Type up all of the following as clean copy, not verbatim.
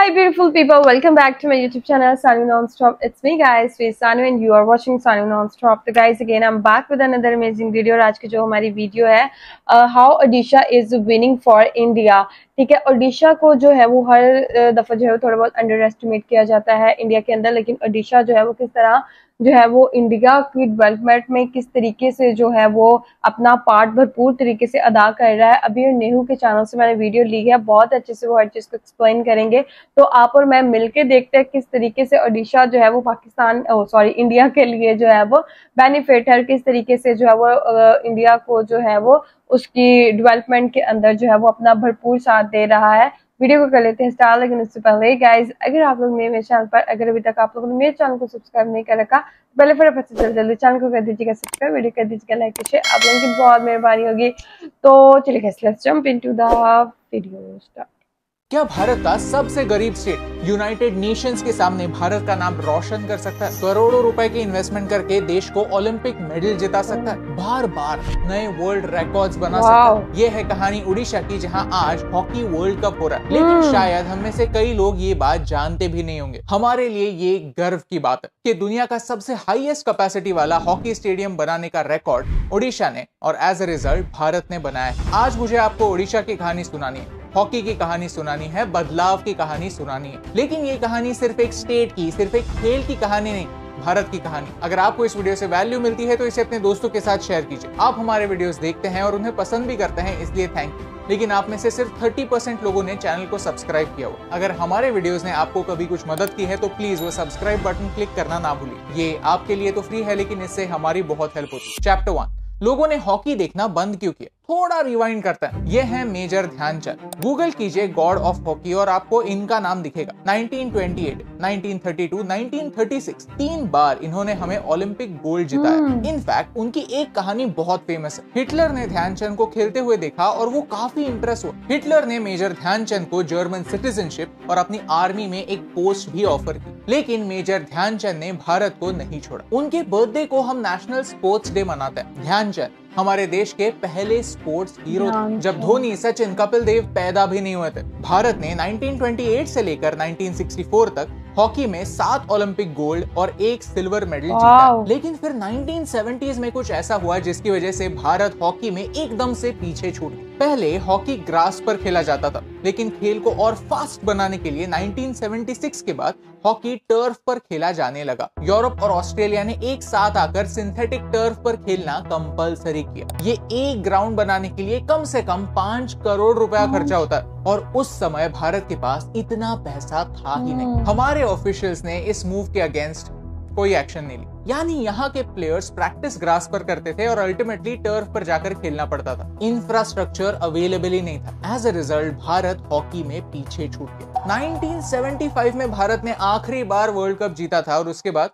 Hi beautiful people, welcome back to my YouTube channel Sanu Nonstop. It's me guys, Face Sanu and you are watching Sanu Nonstop. तो guys again I'm back with another amazing video. और आज की जो हमारी video है how Odisha is winning for India. ठीक है, ओडिशा को जो है वो हर दफा जो है थोड़ा बहुत अंडर एस्टिमेट किया जाता है इंडिया के अंदर, लेकिन ओडिशा जो है वो किस तरह जो है वो इंडिया की डेवलपमेंट में किस तरीके से जो है वो अपना पार्ट भरपूर तरीके से अदा कर रहा है। अभी नेहरू के चैनल से मैंने वीडियो ली है, बहुत अच्छे से वो हर चीज को एक्सप्लेन करेंगे। तो आप और मैं मिलके देखते हैं किस तरीके से ओडिशा जो है वो पाकिस्तान इंडिया के लिए जो है वो बेनिफिट है, किस तरीके से जो है वो इंडिया को जो है वो उसकी डेवलपमेंट के अंदर जो है वो अपना भरपूर साथ दे रहा है। वीडियो को कर लेते हैं स्टार्ट, लेकिन उससे पहले गाइज अगर आप लोग मेरे चैनल पर अगर अभी तक आप लोगों ने मेरे चैनल को सब्सक्राइब नहीं कर रखा, पहले फटाफट से जल्दी चैनल को कर दीजिएगा सब्सक्राइब, वीडियो कर दीजिएगा लाइक, शेयर, आप लोगों की बहुत मेहरबानी होगी। तो चलिए guys let's jump into the video start. क्या भारत का सबसे गरीब स्टेट यूनाइटेड नेशंस के सामने भारत का नाम रोशन कर सकता है? करोड़ों रुपए की इन्वेस्टमेंट करके देश को ओलंपिक मेडल जिता सकता है, बार बार नए वर्ल्ड रिकॉर्ड्स बना सकता है। ये है कहानी उड़ीसा की, जहां आज हॉकी वर्ल्ड कप हो रहा है। लेकिन शायद हम में से कई लोग ये बात जानते भी नहीं होंगे। हमारे लिए ये गर्व की बात है कि दुनिया का सबसे हाईएस्ट कैपेसिटी वाला हॉकी स्टेडियम बनाने का रिकॉर्ड उड़ीसा ने और एज ए रिजल्ट भारत ने बनाया है। आज मुझे आपको उड़ीसा की कहानी सुनानी है, हॉकी की कहानी सुनानी है, बदलाव की कहानी सुनानी है। लेकिन ये कहानी सिर्फ एक स्टेट की, सिर्फ एक खेल की कहानी नहीं, भारत की कहानी। अगर आपको इस वीडियो से वैल्यू मिलती है तो इसे अपने दोस्तों के साथ शेयर कीजिए। आप हमारे वीडियोस देखते हैं और उन्हें पसंद भी करते हैं, इसलिए थैंक यू। लेकिन आप में से सिर्फ 30% लोगों ने चैनल को सब्सक्राइब किया हुआ। अगर हमारे वीडियोस ने आपको कभी कुछ मदद की है तो प्लीज वो सब्सक्राइब बटन क्लिक करना ना भूलिए। ये आपके लिए तो फ्री है, लेकिन इससे हमारी बहुत हेल्प होती है। चैप्टर 1, लोगों ने हॉकी देखना बंद क्यों किया? थोड़ा रिवाइंड करते हैं। ये है मेजर ध्यानचंद। गूगल कीजिए गॉड ऑफ हॉकी और आपको इनका नाम दिखेगा। 1928, 1932, 1936 3 बार इन्होंने हमें ओलंपिक गोल्ड जिताया। इनफैक्ट उनकी एक कहानी बहुत फेमस है। हिटलर ने ध्यानचंद को खेलते हुए देखा और वो काफी इंप्रेस हुआ। हिटलर ने मेजर ध्यानचंद को जर्मन सिटीजनशिप और अपनी आर्मी में एक पोस्ट भी ऑफर की, लेकिन मेजर ध्यानचंद ने भारत को नहीं छोड़ा। उनके बर्थडे को हम नेशनल स्पोर्ट्स डे मनाते हैं। ध्यानचंद हमारे देश के पहले स्पोर्ट्स हीरो थे। जब धोनी, सचिन, कपिल देव पैदा भी नहीं हुए थे। भारत ने 1928 से लेकर 1964 तक हॉकी में 7 ओलंपिक गोल्ड और 1 सिल्वर मेडल जीता। लेकिन फिर 1970s में कुछ ऐसा हुआ जिसकी वजह से भारत हॉकी में एकदम से पीछे छूट गया। पहले हॉकी ग्रास पर खेला जाता था, लेकिन खेल को और फास्ट बनाने के लिए 1976 के बाद हॉकी टर्फ पर खेला जाने लगा। यूरोप और ऑस्ट्रेलिया ने एक साथ आकर सिंथेटिक टर्फ पर खेलना कंपलसरी किया। ये एक ग्राउंड बनाने के लिए कम से कम 5 करोड़ रुपया खर्चा होता है, और उस समय भारत के पास इतना पैसा था ही नहीं। हमारे ऑफिशियल्स ने इस मूव के अगेंस्ट कोई एक्शन नहीं लिया। यानी यहाँ के प्लेयर्स प्रैक्टिस ग्रास पर करते थे और अल्टीमेटली टर्फ पर जाकर खेलना पड़ता था। इंफ्रास्ट्रक्चर अवेलेबल ही नहीं था। As a result Bharat hockey में पीछे छूट गया। 1975 में भारत ने आखिरी बार वर्ल्ड कप जीता था और उसके बाद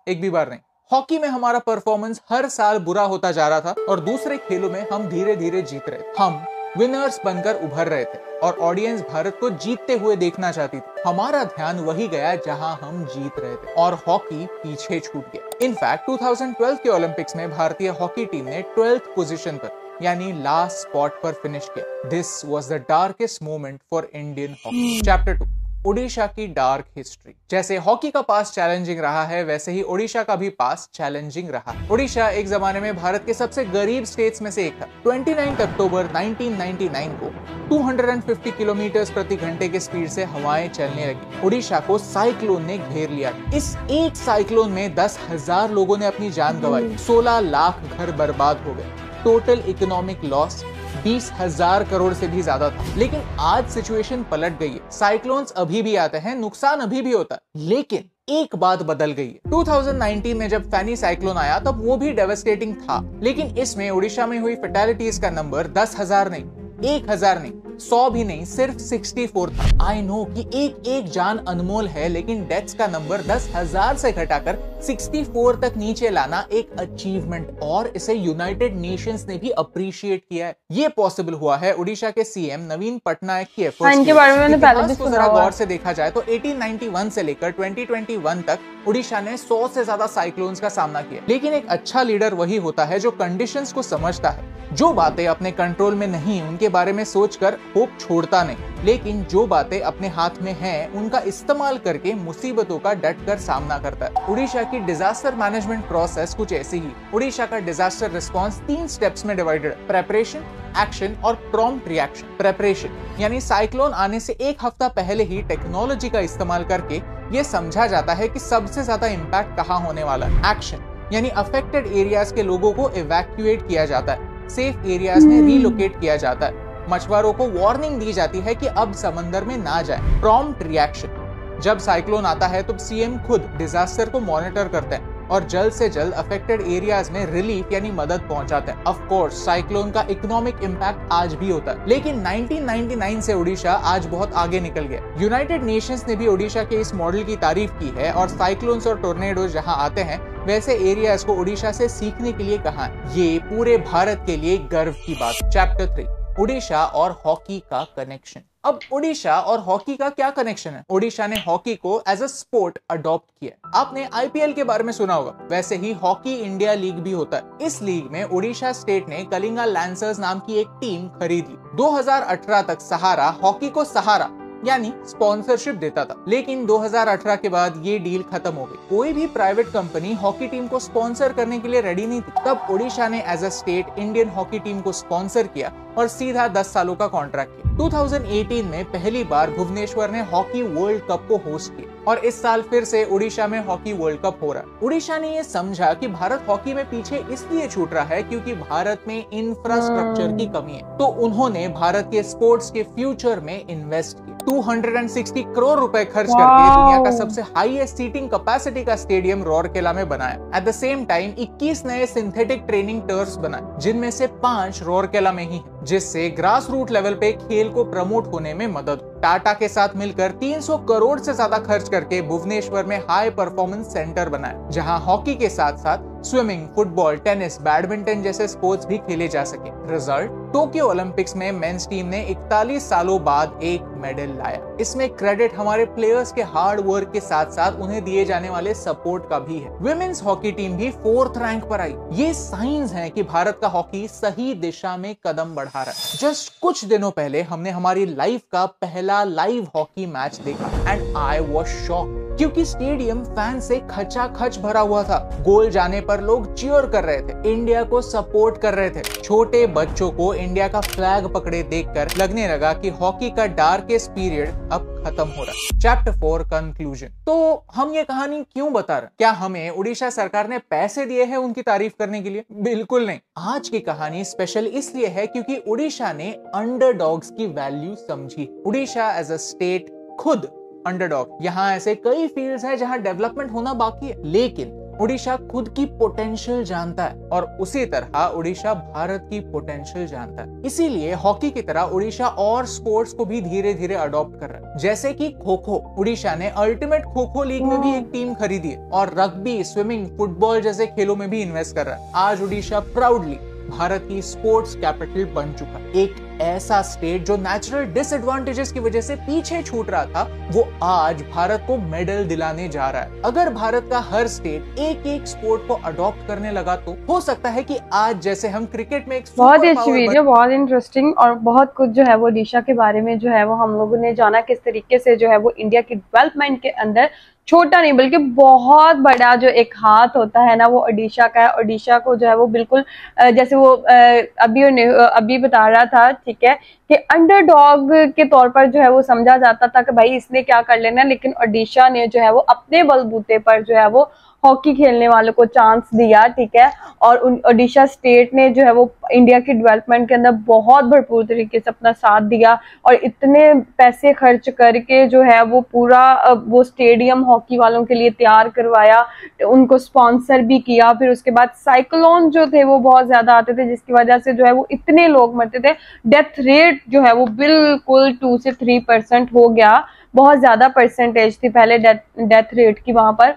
एक भी बार नहीं। हॉकी में हमारा परफॉर्मेंस हर साल बुरा होता जा रहा था और दूसरे खेलों में हम धीरे धीरे जीत रहे थे। हम विनर्स बनकर उभर रहे थे और ऑडियंस भारत को जीतते हुए देखना चाहती थी। हमारा ध्यान वही गया जहां हम जीत रहे थे और हॉकी पीछे छूट गया। इनफैक्ट 2012 के ओलंपिक्स में भारतीय हॉकी टीम ने 12th पोजीशन पर, यानी लास्ट स्पॉट पर फिनिश किया। This was the darkest moment for Indian hockey. Chapter 2, Odisha की डार्क हिस्ट्री। जैसे हॉकी का पास्ट चैलेंजिंग रहा है, वैसे ही ओडिशा का भी पास्ट चैलेंजिंग रहा है। ओडिशा एक जमाने में भारत के सबसे गरीब स्टेट्स में से एक था। 29 अक्टूबर 1999 को 250 किलोमीटर प्रति घंटे के स्पीड से हवाएं चलने लगी। ओडिशा को साइक्लोन ने घेर लिया। इस एक साइक्लोन में 10,000 लोगों ने अपनी जान गंवाई, 16 लाख घर बर्बाद हो गए। टोटल इकोनॉमिक लॉस 20,000 करोड़ से भी ज्यादा था। लेकिन आज सिचुएशन पलट गई है। साइक्लोन्स अभी भी आते हैं, नुकसान अभी भी होता है, लेकिन एक बात बदल गई है। 2019 में जब फैनी साइक्लोन आया तब वो भी डेवास्टेटिंग था, लेकिन इसमें ओडिशा में हुई फैटेलिटीज का नंबर 10,000 नहीं, 1,000 नहीं, 100 भी नहीं, सिर्फ 64 था। आई नो कि एक जान अनमोल है, लेकिन डेथ्स का नंबर 10,000 से घटाकर 64 तक नीचे लाना एक अचीवमेंट, और इसे यूनाइटेड नेशंस ने भी अप्रिशिएट किया है। ये पॉसिबल हुआ है उड़ीसा के सीएम नवीन पटनायक की एफर्ट्स इनके बारे में मैंने पहले भी सुना जरा गौर से देखा जाए तो 1891 से लेकर 2021 तक उड़ीसा ने 100 से ज्यादा साइक्लोन्स का सामना किया, लेकिन एक अच्छा लीडर वही होता है जो कंडीशंस को समझता है, जो बातें अपने कंट्रोल में नहीं उनके बारे में सोचकर होप छोड़ता नहीं, लेकिन जो बातें अपने हाथ में हैं उनका इस्तेमाल करके मुसीबतों का डट कर सामना करता है। उड़ीसा की डिजास्टर मैनेजमेंट प्रोसेस कुछ ऐसी ही। उड़ीसा का डिजास्टर रिस्पांस 3 स्टेप्स में डिवाइडेड है: प्रेपरेशन, एक्शन और प्रॉम्प्ट रिएक्शन। प्रेपरेशन यानी साइक्लोन आने से एक हफ्ता पहले ही टेक्नोलॉजी का इस्तेमाल करके ये समझा जाता है कि सबसे ज्यादा इम्पैक्ट कहाँ होने वाला है। एक्शन यानी अफेक्टेड एरियाज के लोगों को इवैक्यूएट किया जाता है, सेफ एरियाज में रीलोकेट किया जाता है, मछुआरों को वार्निंग दी जाती है कि अब समंदर में ना जाएं। प्रॉम्प्ट रिएक्शन, जब साइक्लोन आता है तो सीएम खुद डिजास्टर को मॉनिटर करते हैं और जल्द से जल्द अफेक्टेड एरियाज में रिलीफ यानी मदद पहुंचाते हैं। ऑफ कोर्स साइक्लोन का इकोनॉमिक इम्पैक्ट आज भी होता है, लेकिन 1999 से उड़ीसा आज बहुत आगे निकल गया। यूनाइटेड नेशंस ने भी उड़ीसा के इस मॉडल की तारीफ की है और साइक्लोन्स और टोर्नेडो जहां आते हैं वैसे एरियाज को उड़ीसा से सीखने के लिए कहा है। ये पूरे भारत के लिए गर्व की बात। चैप्टर 3, उड़ीसा और हॉकी का कनेक्शन। अब उड़ीसा और हॉकी का क्या कनेक्शन है? उड़ीसा ने हॉकी को एज अ स्पोर्ट अडॉप्ट किया। आपने आईपीएल के बारे में सुना होगा, वैसे ही हॉकी इंडिया लीग भी होता है। इस लीग में उड़ीसा स्टेट ने कलिंगा लैंसर्स नाम की एक टीम खरीद ली। 2018 तक सहारा हॉकी को सहारा यानी स्पॉन्सरशिप देता था, लेकिन 2018 के बाद ये डील खत्म हो गई। कोई भी प्राइवेट कंपनी हॉकी टीम को स्पॉन्सर करने के लिए रेडी नहीं थी। तब उड़ीसा ने as a state Indian hockey team को स्पॉन्सर किया और सीधा 10 सालों का कॉन्ट्रैक्ट किया। 2018 में पहली बार भुवनेश्वर ने हॉकी वर्ल्ड कप को होस्ट किया और इस साल फिर से उड़ीसा में हॉकी वर्ल्ड कप हो रहा है। उड़ीसा ने ये समझा कि भारत हॉकी में पीछे इसलिए छूट रहा है क्योंकि भारत में इंफ्रास्ट्रक्चर की कमी है, तो उन्होंने भारत के स्पोर्ट्स के फ्यूचर में इन्वेस्ट किया। 260 करोड़ रुपए खर्च करके दुनिया का सबसे हाईएस्ट सीटिंग कैपेसिटी का स्टेडियम रौरकेला में बनाया। एट द सेम टाइम 21 नए सिंथेटिक ट्रेनिंग टर्फ्स बनाए, जिनमें से 5 रौरकेला में ही है, जिससे ग्रास रूट लेवल पे खेल को प्रमोट होने में मदद। टाटा के साथ मिलकर 300 करोड़ से ज्यादा खर्च करके भुवनेश्वर में हाई परफॉर्मेंस सेंटर बनाया, जहां हॉकी के साथ साथ स्विमिंग, फुटबॉल, टेनिस, बैडमिंटन जैसे स्पोर्ट्स भी खेले जा सके। रिजल्ट, टोक्यो ओलंपिक्स में मेंस टीम ने 41 सालों बाद एक मेडल लाया। इसमें क्रेडिट हमारे प्लेयर्स के हार्ड वर्क के साथ साथ उन्हें दिए जाने वाले सपोर्ट का भी है। विमेन्स हॉकी टीम भी 4th रैंक पर आई। ये साइंस है कि भारत का हॉकी सही दिशा में कदम बढ़ा रहा है। जस्ट कुछ दिनों पहले हमने हमारी लाइफ का पहला लाइव हॉकी मैच देखा एंड आई वाज शॉक्ड, क्योंकि स्टेडियम फैन से खचाखच भरा हुआ था। गोल जाने पर लोग चीयर कर रहे थे, इंडिया को सपोर्ट कर रहे थे। छोटे बच्चों को इंडिया का फ्लैग पकड़े देखकर लगने लगा कि हॉकी का डार्केस्ट पीरियड अब खत्म हो रहा है। Chapter 4, conclusion. तो हम ये कहानी क्यों बता रहे हैं? क्या हमें उड़ीसा सरकार ने पैसे दिए हैं उनकी तारीफ करने के लिए? बिल्कुल नहीं। आज की कहानी स्पेशल इसलिए है क्योंकि उड़ीसा ने अंडरडॉग्स की वैल्यू समझी। उड़ीसा एज अ स्टेट खुद अंडरडॉग। यहाँ ऐसे कई फील्ड्स हैं जहाँ डेवलपमेंट होना बाकी है, लेकिन उड़ीसा खुद की पोटेंशियल जानता है और उसी तरह उड़ीसा भारत की पोटेंशियल जानता है। इसीलिए हॉकी की तरह उड़ीसा और स्पोर्ट्स को भी धीरे धीरे अडॉप्ट कर रहा है। जैसे कि खो खो, उड़ीसा ने अल्टीमेट खो खो लीग में भी एक टीम खरीदी है और रग्बी, स्विमिंग, फुटबॉल जैसे खेलों में भी इन्वेस्ट कर रहा है। आज उड़ीसा प्राउडली भारत की स्पोर्ट्स कैपिटल बन चुका है। एक ऐसा स्टेट जो नेचुरल डिसएडवांटेजेस की वजह से पीछे छूट रहा था, वो आज भारत को मेडल दिलाने जा रहा है। अगर भारत का हर स्टेट एक एक स्पोर्ट को अडॉप्ट करने लगा तो हो सकता है कि आज जैसे हम क्रिकेट में एक बहुत अच्छी वीडियो, बहुत इंटरेस्टिंग और बहुत कुछ जो है वो ओडिशा के बारे में जो है वो हम लोगों ने जाना, किस तरीके से जो है वो इंडिया की डेवलपमेंट के अंदर छोटा नहीं बल्कि बहुत बड़ा जो एक हाथ होता है ना वो ओडिशा का है। ओडिशा को जो है वो बिल्कुल जैसे वो अभी बता रहा था, ठीक है, कि अंडरडॉग के तौर पर जो है वो समझा जाता था कि भाई इसने क्या कर लेना, लेकिन ओडिशा ने जो है वो अपने बलबूते पर जो है वो हॉकी खेलने वालों को चांस दिया, ठीक है। और ओडिशा स्टेट ने जो है वो इंडिया की डेवलपमेंट के अंदर बहुत भरपूर तरीके से अपना साथ दिया और इतने पैसे खर्च करके जो है वो पूरा वो स्टेडियम हॉकी वालों के लिए तैयार करवाया, उनको स्पॉन्सर भी किया। फिर उसके बाद साइक्लोन जो थे वो बहुत ज्यादा आते थे, जिसकी वजह से जो है वो इतने लोग मरते थे। डेथ रेट जो है वो बिल्कुल 2 से 3% हो गया, बहुत ज्यादा परसेंटेज थी पहले डेथ रेट की वहां पर।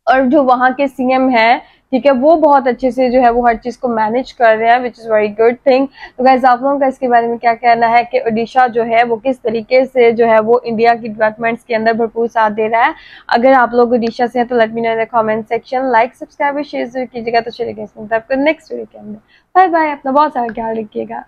और जो वहां के सीएम है, ठीक है, वो बहुत अच्छे से जो है वो हर चीज को मैनेज कर रहे हैं, which is very good thing. तो गाइस आप लोगों का इसके बारे में क्या कहना है कि ओडिशा जो है वो किस तरीके से जो है वो इंडिया की डेवलपमेंट्स के अंदर भरपूर साथ दे रहा है। अगर आप लोग ओडिशा से हैं तो let me know in the comment section. Like subscribe और शेयर जरूर कीजिएगा। तो चलिए गाइस मिलते हैं आपको नेक्स्ट वीडियो के अंदर। बाय बाय, अपना बहुत सारा ख्याल रखिएगा।